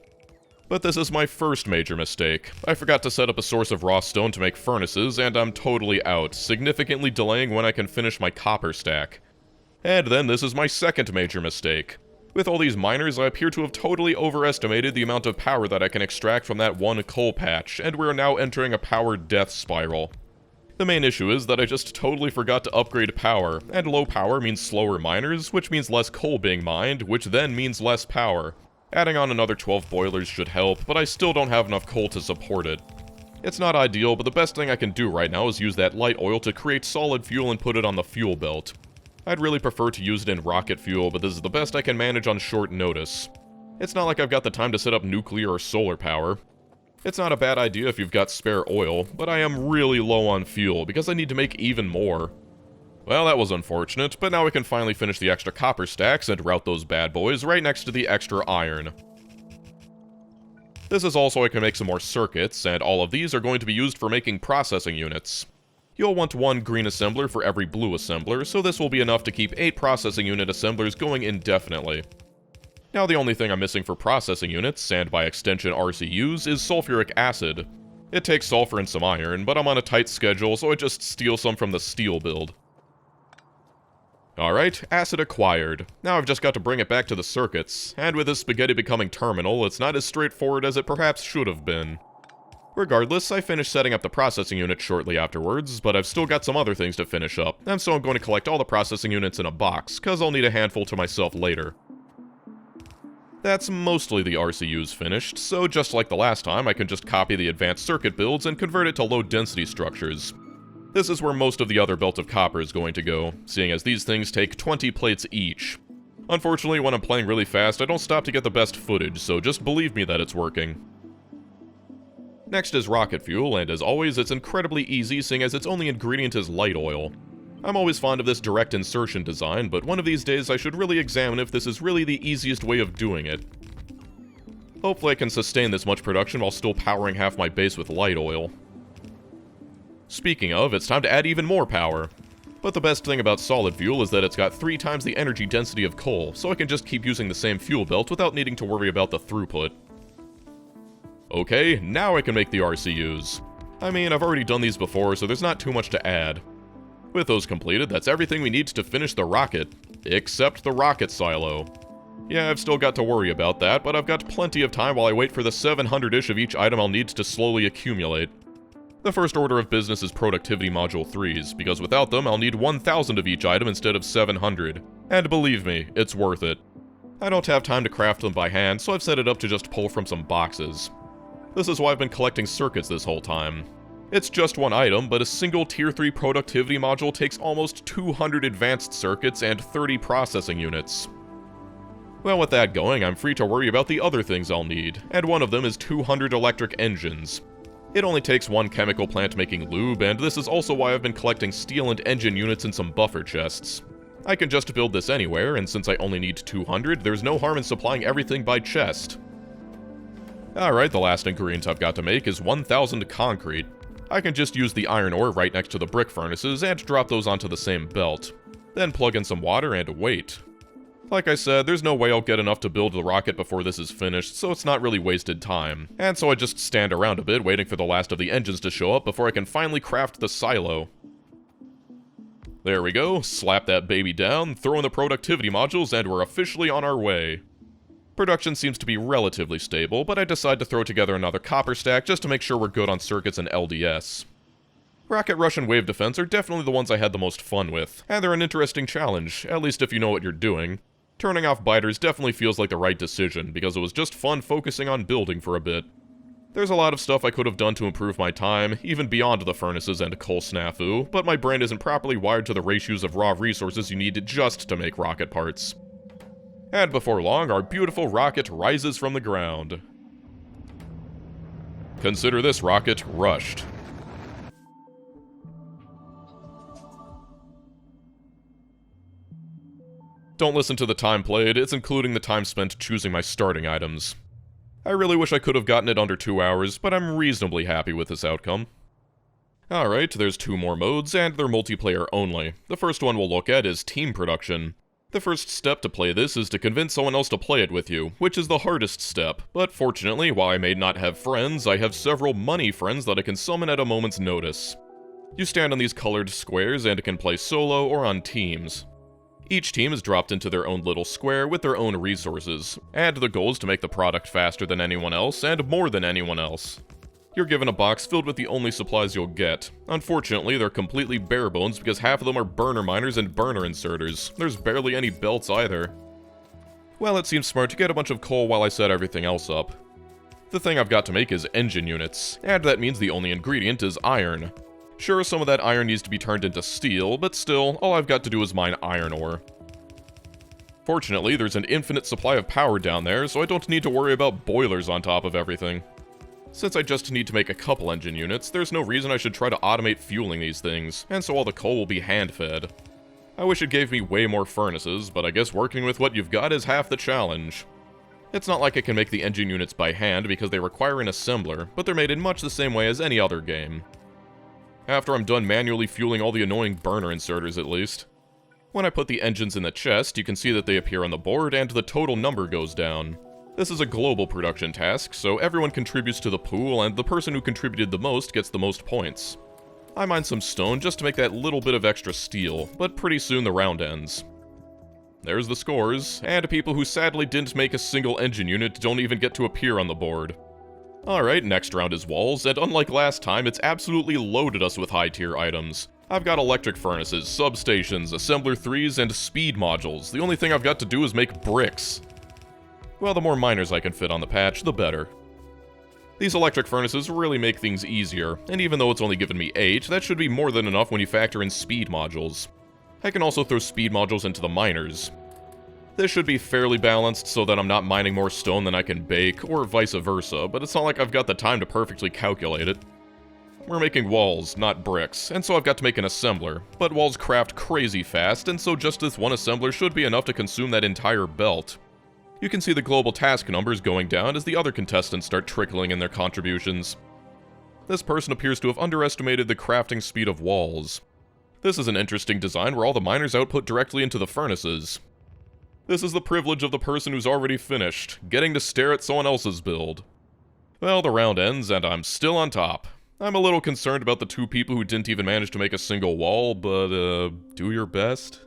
But this is my first major mistake. I forgot to set up a source of raw stone to make furnaces, and I'm totally out, significantly delaying when I can finish my copper stack. And then this is my second major mistake. With all these miners, I appear to have totally overestimated the amount of power that I can extract from that one coal patch, and we're now entering a power death spiral. The main issue is that I just totally forgot to upgrade power, and low power means slower miners, which means less coal being mined, which then means less power. Adding on another 12 boilers should help, but I still don't have enough coal to support it. It's not ideal, but the best thing I can do right now is use that light oil to create solid fuel and put it on the fuel belt. I'd really prefer to use it in rocket fuel, but this is the best I can manage on short notice. It's not like I've got the time to set up nuclear or solar power. It's not a bad idea if you've got spare oil, but I am really low on fuel because I need to make even more. Well, that was unfortunate, but now we can finally finish the extra copper stacks and route those bad boys right next to the extra iron. This is also I can make some more circuits, and all of these are going to be used for making processing units. You'll want 1 green assembler for every blue assembler, so this will be enough to keep 8 processing unit assemblers going indefinitely. Now the only thing I'm missing for processing units, and by extension RCUs, is sulfuric acid. It takes sulfur and some iron, but I'm on a tight schedule, so I just steal some from the steel build. Alright, acid acquired. Now I've just got to bring it back to the circuits, and with this spaghetti becoming terminal, it's not as straightforward as it perhaps should have been. Regardless, I finished setting up the processing unit shortly afterwards, but I've still got some other things to finish up, and so I'm going to collect all the processing units in a box, cause I'll need a handful to myself later. That's mostly the RCUs finished, so just like the last time, I can just copy the advanced circuit builds and convert it to low-density structures. This is where most of the other belt of copper is going to go, seeing as these things take 20 plates each. Unfortunately, when I'm playing really fast, I don't stop to get the best footage, so just believe me that it's working. Next is rocket fuel, and as always, it's incredibly easy seeing as its only ingredient is light oil. I'm always fond of this direct insertion design, but one of these days I should really examine if this is really the easiest way of doing it. Hopefully I can sustain this much production while still powering half my base with light oil. Speaking of, it's time to add even more power. But the best thing about solid fuel is that it's got 3 times the energy density of coal, so I can just keep using the same fuel belt without needing to worry about the throughput. Okay, now I can make the RCUs. I mean, I've already done these before, so there's not too much to add. With those completed, that's everything we need to finish the rocket, except the rocket silo. Yeah, I've still got to worry about that, but I've got plenty of time while I wait for the 700-ish of each item I'll need to slowly accumulate. The first order of business is productivity module 3s, because without them I'll need 1,000 of each item instead of 700. And believe me, it's worth it. I don't have time to craft them by hand, so I've set it up to just pull from some boxes. This is why I've been collecting circuits this whole time. It's just one item, but a single Tier 3 productivity module takes almost 200 advanced circuits and 30 processing units. Well, with that going, I'm free to worry about the other things I'll need, and one of them is 200 electric engines. It only takes 1 chemical plant making lube, and this is also why I've been collecting steel and engine units in some buffer chests. I can just build this anywhere, and since I only need 200, there's no harm in supplying everything by chest. Alright, the last ingredient I've got to make is 1000 concrete. I can just use the iron ore right next to the brick furnaces and drop those onto the same belt. Then plug in some water and wait. Like I said, there's no way I'll get enough to build the rocket before this is finished, so it's not really wasted time. And so I just stand around a bit waiting for the last of the engines to show up before I can finally craft the silo. There we go, slap that baby down, throw in the productivity modules, and we're officially on our way. Production seems to be relatively stable, but I decide to throw together another copper stack just to make sure we're good on circuits and LDS. Rocket Rush and Wave Defense are definitely the ones I had the most fun with, and they're an interesting challenge, at least if you know what you're doing. Turning off biters definitely feels like the right decision, because it was just fun focusing on building for a bit. There's a lot of stuff I could have done to improve my time, even beyond the furnaces and coal snafu, but my brain isn't properly wired to the ratios of raw resources you need just to make rocket parts. And before long, our beautiful rocket rises from the ground. Consider this rocket rushed. Don't listen to the time played, it's including the time spent choosing my starting items. I really wish I could have gotten it under 2 hours, but I'm reasonably happy with this outcome. Alright, there's 2 more modes, and they're multiplayer only. The first one we'll look at is team production. The first step to play this is to convince someone else to play it with you, which is the hardest step, but fortunately, while I may not have friends, I have several money friends that I can summon at a moment's notice. You stand on these colored squares and can play solo or on teams. Each team is dropped into their own little square with their own resources, and the goal is to make the product faster than anyone else and more than anyone else. You're given a box filled with the only supplies you'll get. Unfortunately, they're completely bare bones because half of them are burner miners and burner inserters. There's barely any belts either. Well, it seems smart to get a bunch of coal while I set everything else up. The thing I've got to make is engine units, and that means the only ingredient is iron. Sure, some of that iron needs to be turned into steel, but still, all I've got to do is mine iron ore. Fortunately, there's an infinite supply of power down there, so I don't need to worry about boilers on top of everything. Since I just need to make a couple engine units, there's no reason I should try to automate fueling these things, and so all the coal will be hand-fed. I wish it gave me way more furnaces, but I guess working with what you've got is half the challenge. It's not like I can make the engine units by hand because they require an assembler, but they're made in much the same way as any other game. After I'm done manually fueling all the annoying burner inserters at least. When I put the engines in the chest, you can see that they appear on the board and the total number goes down. This is a global production task, so everyone contributes to the pool and the person who contributed the most gets the most points. I mined some stone just to make that little bit of extra steel, but pretty soon the round ends. There's the scores, and people who sadly didn't make a single engine unit don't even get to appear on the board. Alright, next round is walls, and unlike last time, it's absolutely loaded us with high-tier items. I've got electric furnaces, substations, assembler 3s, and speed modules. The only thing I've got to do is make bricks. Well, the more miners I can fit on the patch, the better. These electric furnaces really make things easier, and even though it's only given me 8, that should be more than enough when you factor in speed modules. I can also throw speed modules into the miners. This should be fairly balanced so that I'm not mining more stone than I can bake, or vice versa, but it's not like I've got the time to perfectly calculate it. We're making walls, not bricks, and so I've got to make an assembler, but walls craft crazy fast, and so just this one assembler should be enough to consume that entire belt. You can see the global task numbers going down as the other contestants start trickling in their contributions. This person appears to have underestimated the crafting speed of walls. This is an interesting design where all the miners output directly into the furnaces. This is the privilege of the person who's already finished, getting to stare at someone else's build. Well, the round ends, and I'm still on top. I'm a little concerned about the 2 people who didn't even manage to make a single wall, but, do your best.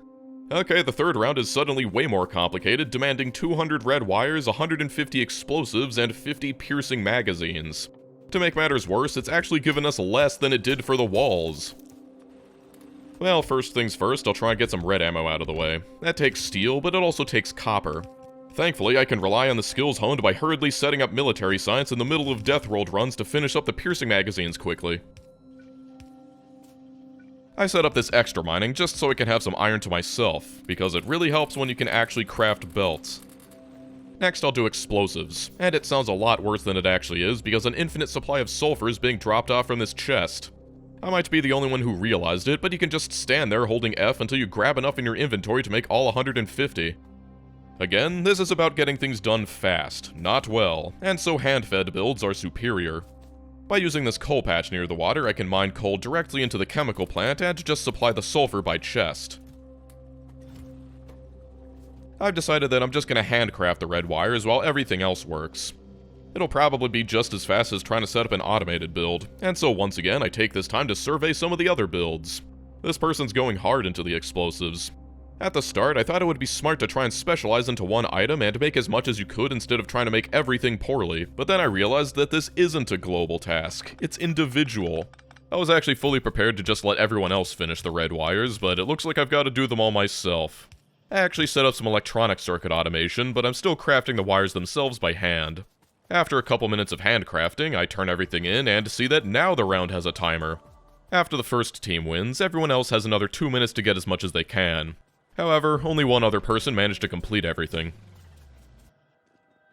Okay, the third round is suddenly way more complicated, demanding 200 red wires, 150 explosives, and 50 piercing magazines. To make matters worse, it's actually given us less than it did for the walls. Well, first things first, I'll try and get some red ammo out of the way. That takes steel, but it also takes copper. Thankfully, I can rely on the skills honed by hurriedly setting up military science in the middle of death world runs to finish up the piercing magazines quickly. I set up this extra mining just so I can have some iron to myself, because it really helps when you can actually craft belts. Next, I'll do explosives, and it sounds a lot worse than it actually is because an infinite supply of sulfur is being dropped off from this chest. I might be the only one who realized it, but you can just stand there holding F until you grab enough in your inventory to make all 150. Again, this is about getting things done fast, not well, and so hand-fed builds are superior. By using this coal patch near the water, I can mine coal directly into the chemical plant and just supply the sulfur by chest. I've decided that I'm just going to handcraft the red wires while everything else works. It'll probably be just as fast as trying to set up an automated build, and so once again I take this time to survey some of the other builds. This person's going hard into the explosives. At the start, I thought it would be smart to try and specialize into one item and make as much as you could instead of trying to make everything poorly, but then I realized that this isn't a global task, it's individual. I was actually fully prepared to just let everyone else finish the red wires, but it looks like I've got to do them all myself. I actually set up some electronic circuit automation, but I'm still crafting the wires themselves by hand. After a couple minutes of handcrafting, I turn everything in and see that now the round has a timer. After the first team wins, everyone else has another 2 minutes to get as much as they can. However, only one other person managed to complete everything.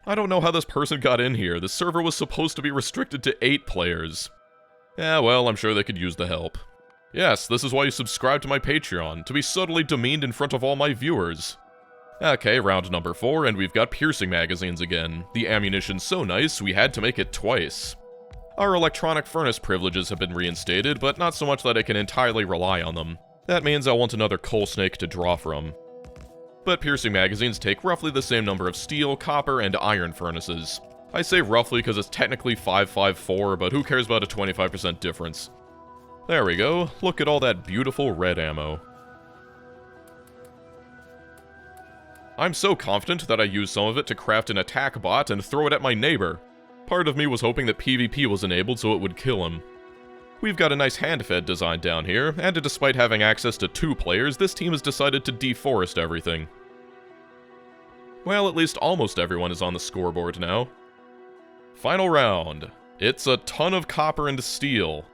I don't know how this person got in here. The server was supposed to be restricted to 8 players. Yeah, well, I'm sure they could use the help. Yes, this is why you subscribe to my Patreon, to be subtly demeaned in front of all my viewers. Okay, round number 4, and we've got piercing magazines again. The ammunition's so nice, we had to make it twice. Our electronic furnace privileges have been reinstated, but not so much that I can entirely rely on them. That means I want another coal snake to draw from. But piercing magazines take roughly the same number of steel, copper, and iron furnaces. I say roughly because it's technically 554, but who cares about a 25% difference? There we go, look at all that beautiful red ammo. I'm so confident that I used some of it to craft an attack bot and throw it at my neighbor. Part of me was hoping that PvP was enabled so it would kill him. We've got a nice hand-fed design down here, and despite having access to 2 players, this team has decided to deforest everything. Well, at least almost everyone is on the scoreboard now. Final round. It's a ton of copper and steel.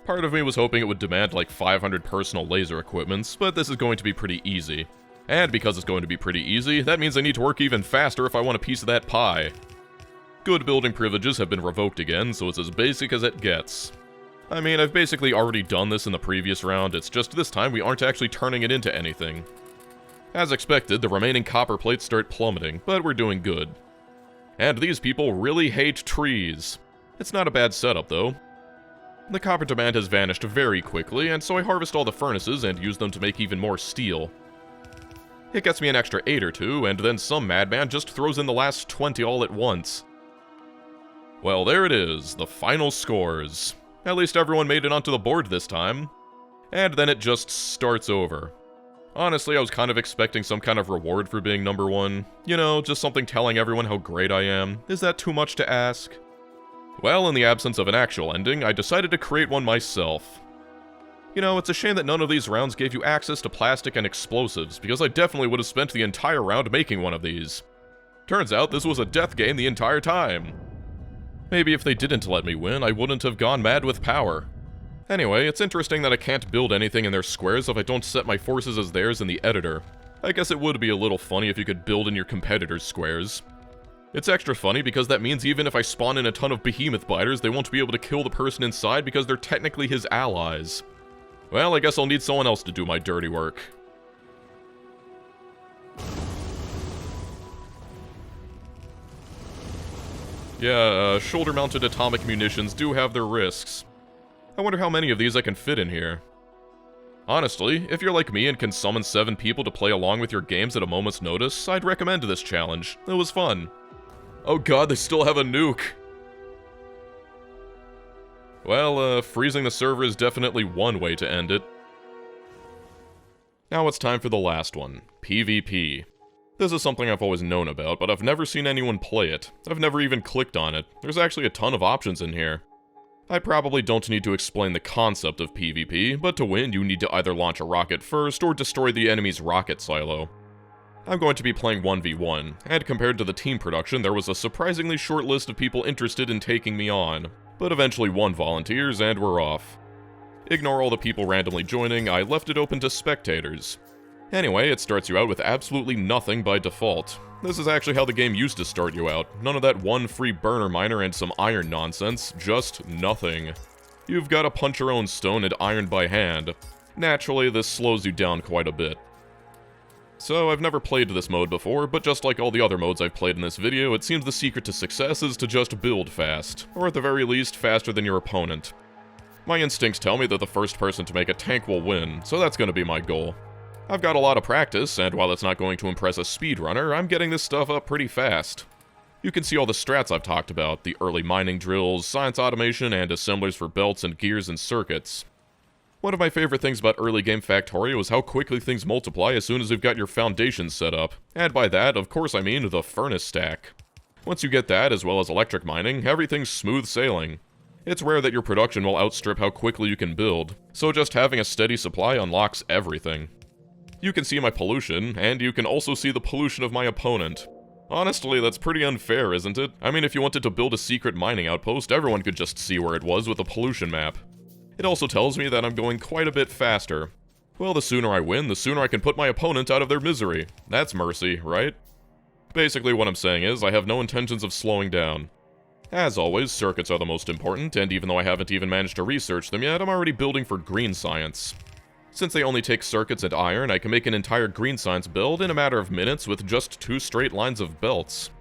Part of me was hoping it would demand like 500 personal laser equipments, but this is going to be pretty easy. And because it's going to be pretty easy, that means I need to work even faster if I want a piece of that pie. Good building privileges have been revoked again, so it's as basic as it gets. I mean, I've basically already done this in the previous round, it's just this time we aren't actually turning it into anything. As expected, the remaining copper plates start plummeting, but we're doing good. And these people really hate trees. It's not a bad setup, though. The copper demand has vanished very quickly, and so I harvest all the furnaces and use them to make even more steel. It gets me an extra 8 or 2, and then some madman just throws in the last 20 all at once. Well, there it is, the final scores. At least everyone made it onto the board this time. And then it just starts over. Honestly, I was kind of expecting some kind of reward for being number 1. You know, just something telling everyone how great I am. Is that too much to ask? Well, in the absence of an actual ending, I decided to create one myself. You know, it's a shame that none of these rounds gave you access to plastic and explosives, because I definitely would have spent the entire round making one of these. Turns out this was a death game the entire time. Maybe if they didn't let me win, I wouldn't have gone mad with power. Anyway, it's interesting that I can't build anything in their squares if I don't set my forces as theirs in the editor. I guess it would be a little funny if you could build in your competitors' squares. It's extra funny because that means even if I spawn in a ton of behemoth biters, they won't be able to kill the person inside because they're technically his allies. Well, I guess I'll need someone else to do my dirty work. Yeah, shoulder-mounted atomic munitions do have their risks. I wonder how many of these I can fit in here. Honestly, if you're like me and can summon 7 people to play along with your games at a moment's notice, I'd recommend this challenge. It was fun. Oh god, they still have a nuke! Well, freezing the server is definitely one way to end it. Now it's time for the last one, PvP. This is something I've always known about, but I've never seen anyone play it. I've never even clicked on it. There's actually a ton of options in here. I probably don't need to explain the concept of PvP, but to win you need to either launch a rocket first or destroy the enemy's rocket silo. I'm going to be playing 1v1, and compared to the team production, there was a surprisingly short list of people interested in taking me on, but eventually 1 volunteers and we're off. Ignore all the people randomly joining, I left it open to spectators. Anyway, it starts you out with absolutely nothing by default. This is actually how the game used to start you out. None of that 1 free burner miner and some iron nonsense, just nothing. You've got to punch your own stone and iron by hand. Naturally, this slows you down quite a bit. So I've never played this mode before, but just like all the other modes I've played in this video, it seems the secret to success is to just build fast, or at the very least, faster than your opponent. My instincts tell me that the first person to make a tank will win, so that's gonna be my goal. I've got a lot of practice, and while it's not going to impress a speedrunner, I'm getting this stuff up pretty fast. You can see all the strats I've talked about, the early mining drills, science automation, and assemblers for belts and gears and circuits. One of my favorite things about early game Factorio is how quickly things multiply as soon as you've got your foundations set up. And by that, of course I mean the furnace stack. Once you get that, as well as electric mining, everything's smooth sailing. It's rare that your production will outstrip how quickly you can build, so just having a steady supply unlocks everything. You can see my pollution, and you can also see the pollution of my opponent. Honestly, that's pretty unfair, isn't it? I mean, if you wanted to build a secret mining outpost, everyone could just see where it was with a pollution map. It also tells me that I'm going quite a bit faster. Well, the sooner I win, the sooner I can put my opponent out of their misery. That's mercy, right? Basically what I'm saying is, I have no intentions of slowing down. As always, circuits are the most important, and even though I haven't even managed to research them yet, I'm already building for green science. Since they only take circuits and iron, I can make an entire green science build in a matter of minutes with just 2 straight lines of belts.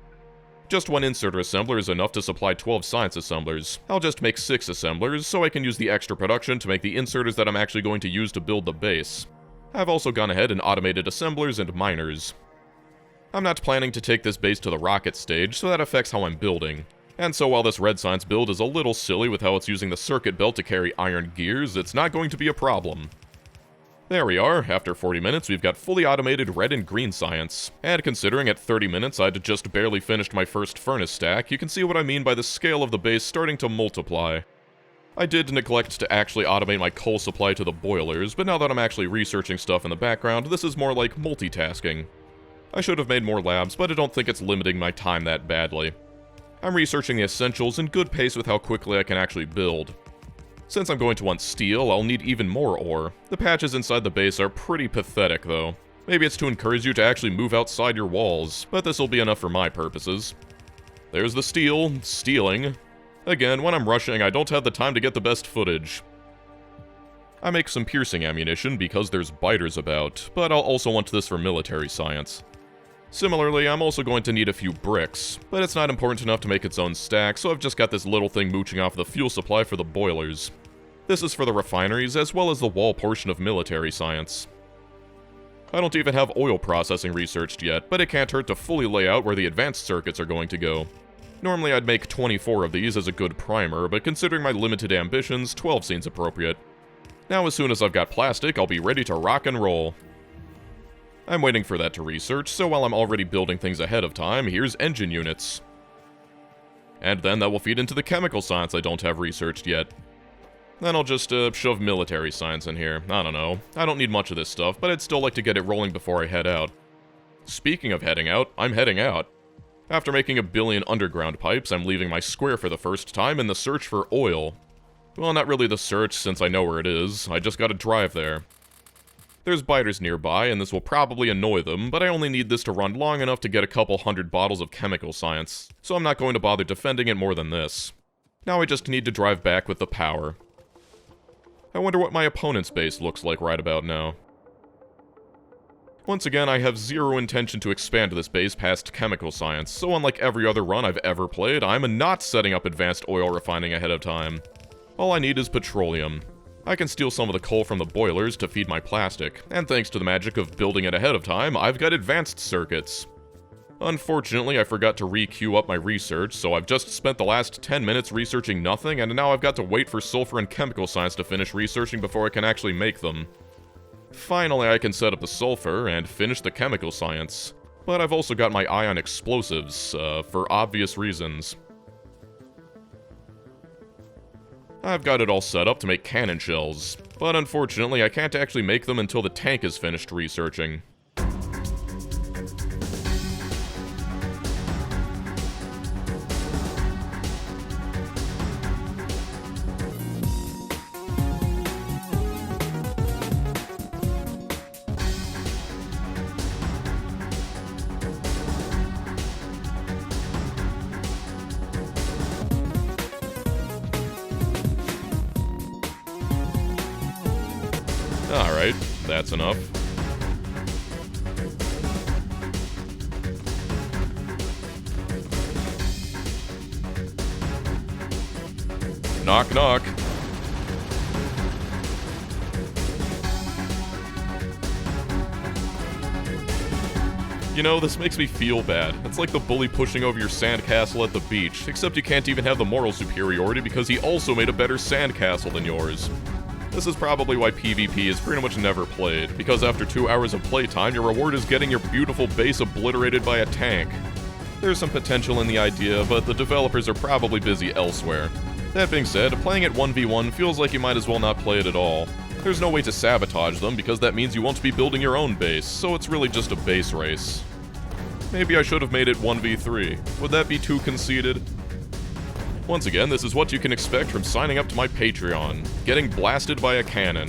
Just one inserter assembler is enough to supply 12 science assemblers. I'll just make 6 assemblers, so I can use the extra production to make the inserters that I'm actually going to use to build the base. I've also gone ahead and automated assemblers and miners. I'm not planning to take this base to the rocket stage, so that affects how I'm building. And so while this red science build is a little silly with how it's using the circuit belt to carry iron gears, it's not going to be a problem. There we are, after 40 minutes we've got fully automated red and green science. And considering at 30 minutes I'd just barely finished my first furnace stack, you can see what I mean by the scale of the base starting to multiply. I did neglect to actually automate my coal supply to the boilers, but now that I'm actually researching stuff in the background, this is more like multitasking. I should have made more labs, but I don't think it's limiting my time that badly. I'm researching the essentials in good pace with how quickly I can actually build. Since I'm going to want steel, I'll need even more ore. The patches inside the base are pretty pathetic, though. Maybe it's to encourage you to actually move outside your walls, but this'll be enough for my purposes. There's the steel, stealing. Again, when I'm rushing, I don't have the time to get the best footage. I make some piercing ammunition because there's biters about, but I'll also want this for military science. Similarly, I'm also going to need a few bricks, but it's not important enough to make its own stack, so I've just got this little thing mooching off the fuel supply for the boilers. This is for the refineries, as well as the wall portion of military science. I don't even have oil processing researched yet, but it can't hurt to fully lay out where the advanced circuits are going to go. Normally I'd make 24 of these as a good primer, but considering my limited ambitions, 12 seems appropriate. Now as soon as I've got plastic, I'll be ready to rock and roll. I'm waiting for that to research, so while I'm already building things ahead of time, here's engine units. And then that will feed into the chemical science I don't have researched yet. Then I'll just shove military science in here. I don't know. I don't need much of this stuff, but I'd still like to get it rolling before I head out. Speaking of heading out, I'm heading out. After making 1 billion underground pipes, I'm leaving my square for the first time in the search for oil. Well, not really the search, since I know where it is. I just gotta drive there. There's biters nearby, and this will probably annoy them, but I only need this to run long enough to get a couple hundred bottles of chemical science, so I'm not going to bother defending it more than this. Now I just need to drive back with the power. I wonder what my opponent's base looks like right about now. Once again, I have zero intention to expand this base past chemical science, so unlike every other run I've ever played, I'm not setting up advanced oil refining ahead of time. All I need is petroleum. I can steal some of the coal from the boilers to feed my plastic, and thanks to the magic of building it ahead of time, I've got advanced circuits. Unfortunately, I forgot to re-queue up my research, so I've just spent the last 10 minutes researching nothing, and now I've got to wait for sulfur and chemical science to finish researching before I can actually make them. Finally, I can set up the sulfur and finish the chemical science. But I've also got my eye on explosives, for obvious reasons. I've got it all set up to make cannon shells, but unfortunately I can't actually make them until the tank is finished researching. Alright, that's enough. Knock knock. You know, this makes me feel bad. It's like the bully pushing over your sandcastle at the beach, except you can't even have the moral superiority because he also made a better sandcastle than yours. This is probably why PvP is pretty much never played, because after 2 hours of playtime, your reward is getting your beautiful base obliterated by a tank. There's some potential in the idea, but the developers are probably busy elsewhere. That being said, playing it 1v1 feels like you might as well not play it at all. There's no way to sabotage them, because that means you won't be building your own base, so it's really just a base race. Maybe I should have made it 1v3. Would that be too conceited? Once again, this is what you can expect from signing up to my Patreon, getting blasted by a cannon.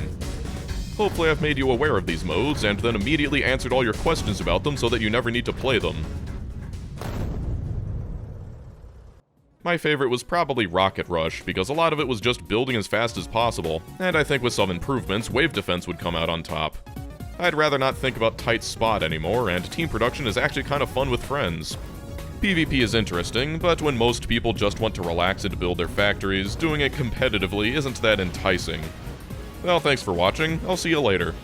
Hopefully I've made you aware of these modes, and then immediately answered all your questions about them so that you never need to play them. My favorite was probably Rocket Rush, because a lot of it was just building as fast as possible, and I think with some improvements, Wave Defense would come out on top. I'd rather not think about Tight Spot anymore, and team production is actually kind of fun with friends. PvP is interesting, but when most people just want to relax and build their factories, doing it competitively isn't that enticing. Well, thanks for watching, I'll see you later.